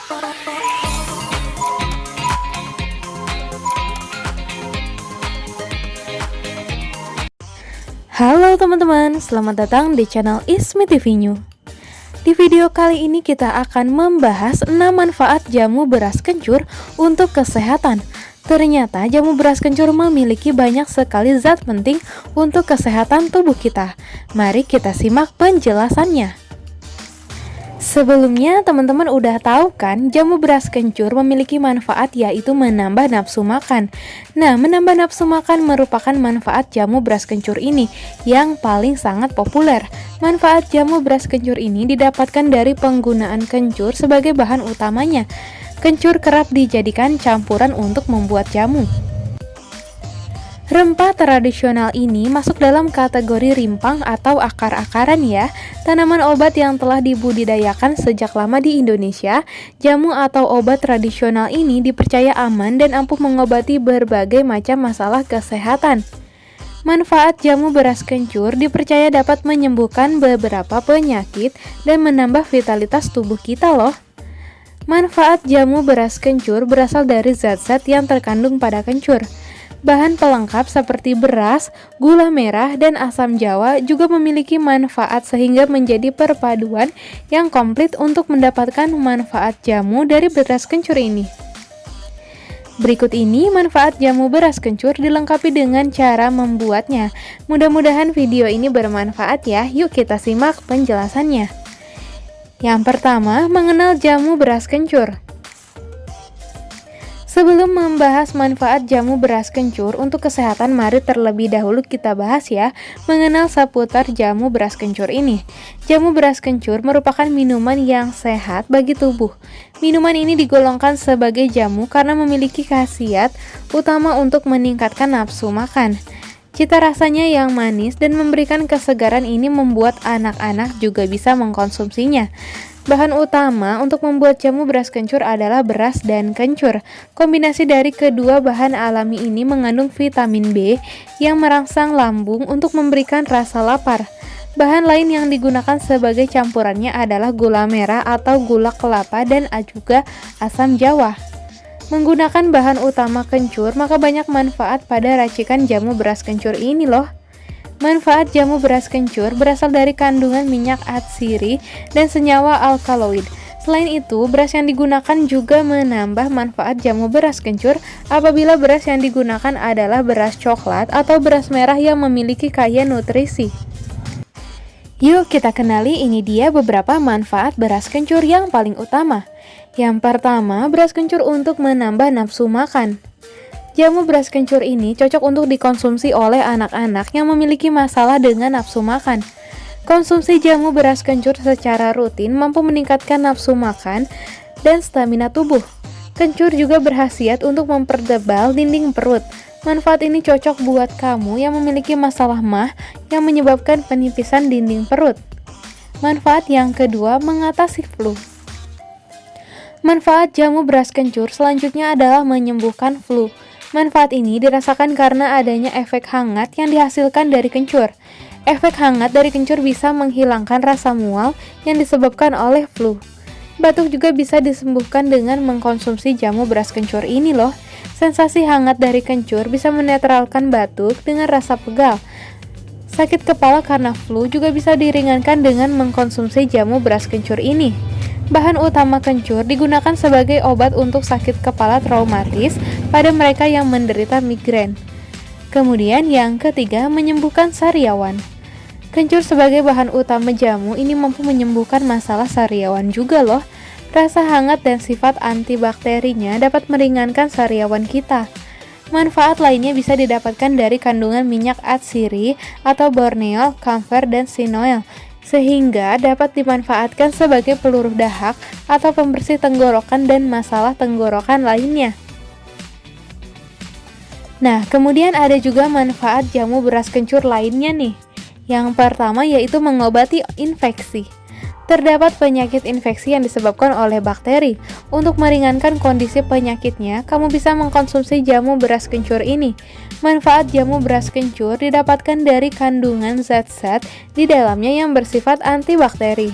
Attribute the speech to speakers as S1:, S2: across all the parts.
S1: Halo teman-teman, selamat datang di channel Ismi TV New. Di video kali ini kita akan membahas 6 manfaat jamu beras kencur untuk kesehatan. Ternyata jamu beras kencur memiliki banyak sekali zat penting untuk kesehatan tubuh kita. Mari kita simak penjelasannya. Sebelumnya teman-teman udah tahu kan jamu beras kencur memiliki manfaat yaitu menambah nafsu makan. Nah, menambah nafsu makan merupakan manfaat jamu beras kencur ini yang paling sangat populer. Manfaat jamu beras kencur ini didapatkan dari penggunaan kencur sebagai bahan utamanya. Kencur kerap dijadikan campuran untuk membuat jamu. Rempah tradisional ini masuk dalam kategori rimpang atau akar-akaran ya, tanaman obat yang telah dibudidayakan sejak lama di Indonesia. Jamu atau obat tradisional ini dipercaya aman dan ampuh mengobati berbagai macam masalah kesehatan. Manfaat jamu beras kencur dipercaya dapat menyembuhkan beberapa penyakit dan menambah vitalitas tubuh kita loh. Manfaat jamu beras kencur berasal dari zat-zat yang terkandung pada kencur. Bahan pelengkap seperti beras, gula merah, dan asam jawa juga memiliki manfaat sehingga menjadi perpaduan yang komplit untuk mendapatkan manfaat jamu dari beras kencur ini. Berikut ini manfaat jamu beras kencur dilengkapi dengan cara membuatnya. Mudah-mudahan video ini bermanfaat ya, yuk kita simak penjelasannya. Yang pertama, mengenal jamu beras kencur. Sebelum membahas manfaat jamu beras kencur untuk kesehatan, mari terlebih dahulu kita bahas ya mengenal seputar jamu beras kencur ini. Jamu beras kencur merupakan minuman yang sehat bagi tubuh. Minuman ini digolongkan sebagai jamu karena memiliki khasiat utama untuk meningkatkan nafsu makan. Cita rasanya yang manis dan memberikan kesegaran ini membuat anak-anak juga bisa mengkonsumsinya. Bahan utama untuk membuat jamu beras kencur adalah beras dan kencur. Kombinasi dari kedua bahan alami ini mengandung vitamin B yang merangsang lambung untuk memberikan rasa lapar. Bahan lain yang digunakan sebagai campurannya adalah gula merah atau gula kelapa dan juga asam jawa. Menggunakan bahan utama kencur, maka banyak manfaat pada racikan jamu beras kencur ini loh. Manfaat jamu beras kencur berasal dari kandungan minyak atsiri dan senyawa alkaloid. Selain itu, beras yang digunakan juga menambah manfaat jamu beras kencur apabila beras yang digunakan adalah beras coklat atau beras merah yang memiliki kaya nutrisi. Yuk kita kenali, ini dia beberapa manfaat beras kencur yang paling utama. Yang pertama, beras kencur untuk menambah nafsu makan. Jamu beras kencur ini cocok untuk dikonsumsi oleh anak-anak yang memiliki masalah dengan nafsu makan. Konsumsi jamu beras kencur secara rutin mampu meningkatkan nafsu makan dan stamina tubuh. Kencur juga berkhasiat untuk mempertebal dinding perut. Manfaat ini cocok buat kamu yang memiliki masalah MAH yang menyebabkan penipisan dinding perut. Manfaat yang kedua, mengatasi flu. Manfaat jamu beras kencur selanjutnya adalah menyembuhkan flu. Manfaat ini dirasakan karena adanya efek hangat yang dihasilkan dari kencur. Efek hangat dari kencur bisa menghilangkan rasa mual yang disebabkan oleh flu. Batuk juga bisa disembuhkan dengan mengkonsumsi jamu beras kencur ini loh. Sensasi hangat dari kencur bisa menetralkan batuk dengan rasa pegal. Sakit kepala karena flu juga bisa diringankan dengan mengkonsumsi jamu beras kencur ini. Bahan utama kencur digunakan sebagai obat untuk sakit kepala traumatis pada mereka yang menderita migrain. Kemudian yang ketiga, menyembuhkan sariawan. Kencur sebagai bahan utama jamu ini mampu menyembuhkan masalah sariawan juga loh. Rasa hangat dan sifat antibakterinya dapat meringankan sariawan kita. Manfaat lainnya bisa didapatkan dari kandungan minyak atsiri atau borneol, camphor, dan sinoil, sehingga dapat dimanfaatkan sebagai peluruh dahak atau pembersih tenggorokan dan masalah tenggorokan lainnya. Nah, kemudian ada juga manfaat jamu beras kencur lainnya nih. Yang pertama yaitu mengobati infeksi. Terdapat penyakit infeksi yang disebabkan oleh bakteri. Untuk meringankan kondisi penyakitnya, kamu bisa mengkonsumsi jamu beras kencur ini. Manfaat jamu beras kencur didapatkan dari kandungan zat-zat di dalamnya yang bersifat antibakteri.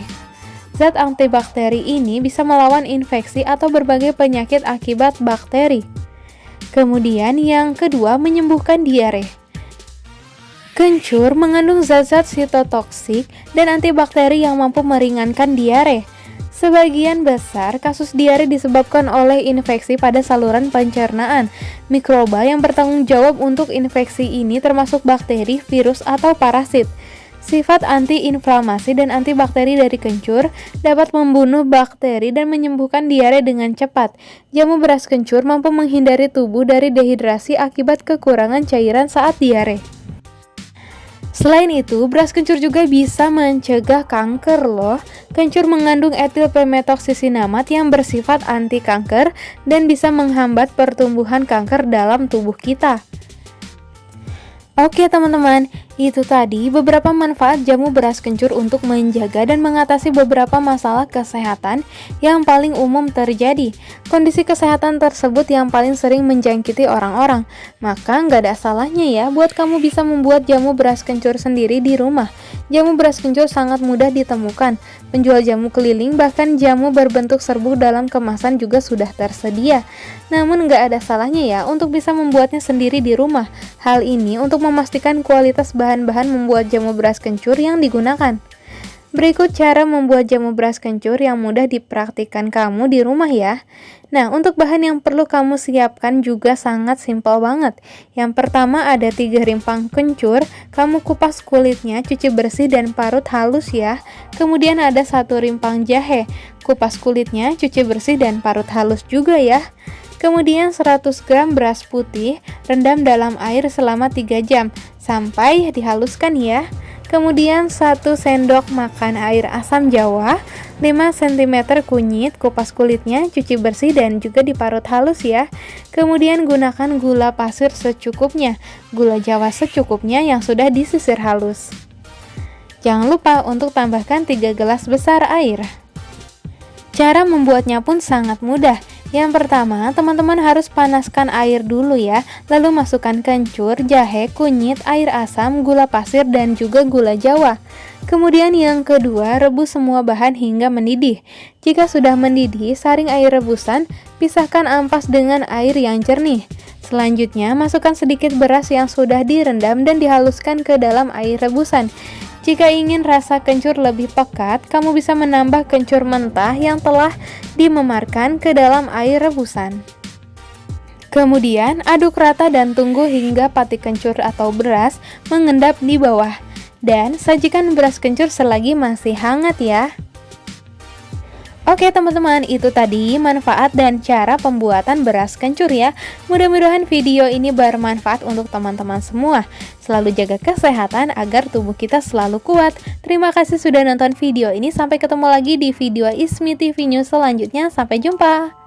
S1: Zat antibakteri ini bisa melawan infeksi atau berbagai penyakit akibat bakteri. Kemudian yang kedua, menyembuhkan diare. Kencur mengandung zat-zat sitotoksik dan antibakteri yang mampu meringankan diare. Sebagian besar kasus diare disebabkan oleh infeksi pada saluran pencernaan. Mikroba yang bertanggung jawab untuk infeksi ini termasuk bakteri, virus, atau parasit. Sifat antiinflamasi dan antibakteri dari kencur dapat membunuh bakteri dan menyembuhkan diare dengan cepat. Jamu beras kencur mampu menghindari tubuh dari dehidrasi akibat kekurangan cairan saat diare. Selain itu, beras kencur juga bisa mencegah kanker loh. Kencur mengandung etil pemetoksisinamat yang bersifat anti kanker dan bisa menghambat pertumbuhan kanker dalam tubuh kita. Oke teman-teman, itu tadi beberapa manfaat jamu beras kencur untuk menjaga dan mengatasi beberapa masalah kesehatan yang paling umum terjadi. Kondisi kesehatan tersebut yang paling sering menjangkiti orang-orang. Maka nggak ada salahnya ya buat kamu bisa membuat jamu beras kencur sendiri di rumah. Jamu beras kencur sangat mudah ditemukan. Penjual jamu keliling bahkan jamu berbentuk serbuk dalam kemasan juga sudah tersedia. Namun nggak ada salahnya ya untuk bisa membuatnya sendiri di rumah. Hal ini untuk memastikan kualitas bahan-bahan membuat jamu beras kencur yang digunakan. Berikut cara membuat jamu beras kencur yang mudah dipraktikkan kamu di rumah ya. Nah, untuk bahan yang perlu kamu siapkan juga sangat simpel banget. Yang pertama ada 3 rimpang kencur, kamu kupas kulitnya, cuci bersih dan parut halus ya. Kemudian ada 1 rimpang jahe, kupas kulitnya, cuci bersih dan parut halus juga ya. Kemudian 100 gram beras putih, rendam dalam air selama 3 jam sampai dihaluskan ya. Kemudian 1 sendok makan air asam jawa, 5 cm kunyit, kupas kulitnya, cuci bersih dan juga diparut halus ya. Kemudian gunakan gula pasir secukupnya, gula jawa secukupnya yang sudah disisir halus. Jangan lupa untuk tambahkan 3 gelas besar air. Cara membuatnya pun sangat mudah. Yang pertama, teman-teman harus panaskan air dulu ya, lalu masukkan kencur, jahe, kunyit, air asam, gula pasir, dan juga gula jawa. Kemudian yang kedua, rebus semua bahan hingga mendidih. Jika sudah mendidih, saring air rebusan, pisahkan ampas dengan air yang jernih. Selanjutnya, masukkan sedikit beras yang sudah direndam dan dihaluskan ke dalam air rebusan. Jika ingin rasa kencur lebih pekat, kamu bisa menambah kencur mentah yang telah dimemarkan ke dalam air rebusan. Kemudian aduk rata dan tunggu hingga pati kencur atau beras mengendap di bawah. Dan sajikan beras kencur selagi masih hangat ya. Oke teman-teman, itu tadi manfaat dan cara pembuatan beras kencur ya. Mudah-mudahan video ini bermanfaat untuk teman-teman semua. Selalu jaga kesehatan agar tubuh kita selalu kuat. Terima kasih sudah nonton video ini. Sampai ketemu lagi di video Ismi TV News selanjutnya. Sampai jumpa.